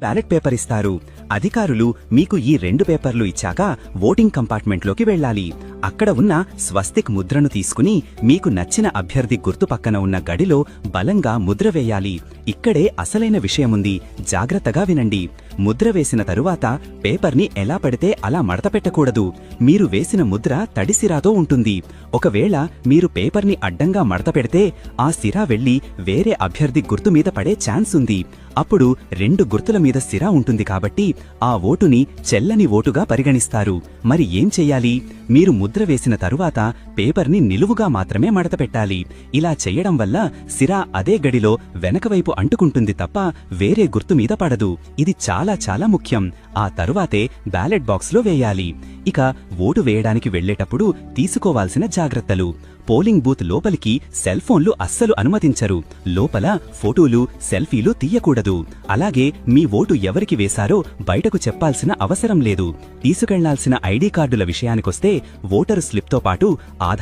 Ballot paper ఇస్తారు. అధికారులు మీకు ఈ 2 పేపర్లు ఇచ్చాక ఓటింగ్ కంపార్ట్మెంట్లోకి వెళ్ళాలి. అక్కడ ఉన్న స్వస్తిక్ ముద్రను తీసుకుని మీకు నచ్చిన అభ్యర్థి గుర్తు పక్కన ఉన్న గడిలో బలంగా ముద్ర వేయాలి. ఇక్కడే అసలైన విషయముంది, జాగ్రత్తగా వినండి. ముద్ర వేసిన తరువాత పేపర్ని ఎలా పడితే అలా మడతపెట్టకూడదు. మీరు వేసిన ముద్ర తడి సిరాతో ఉంటుంది. ఒకవేళ మీరు పేపర్ని అడ్డంగా మడతపెడితే ఆ సిరా వెళ్లి వేరే అభ్యర్థి గుర్తు మీద పడే ఛాన్స్ ఉంది. అప్పుడు 2 గుర్తుల మీద సిరా ఉంటుంది కాబట్టి ఆ ఓటుని చెల్లని ఓటుగా పరిగణిస్తారు. మరి ఏం చెయ్యాలి? మీరు ముద్ర వేసిన తరువాత పేపర్ని నిలువుగా మాత్రమే మడతపెట్టాలి. ఇలా చెయ్యడం వల్ల సిరా అదే గడిలో వెనకవైపు అంటుకుంటుంది తప్ప వేరే గుర్తు మీద పడదు. ఇది చాలా చాలా ముఖ్యం. ఆ తరువాతే బ్యాలెట్ బాక్స్లో వేయాలి. ఇక ఓటు వేయడానికి వెళ్లేటప్పుడు తీసుకోవాల్సిన జాగ్రత్తలు. పోలింగ్ బూత్ లోపలికి సెల్ ఫోన్లు అస్సలు అనుమతించరు. లోపల ఫోటోలు, సెల్ఫీలు తీయకూడదు. అలాగే మీ ఓటు ఎవరికి వేశారో బయటకు చెప్పాల్సిన అవసరం లేదు. తీసుకెళ్లాల్సిన ఐడీ కార్డుల విషయానికొస్తే ఓటరు స్లిప్తో పాటు ఆధార్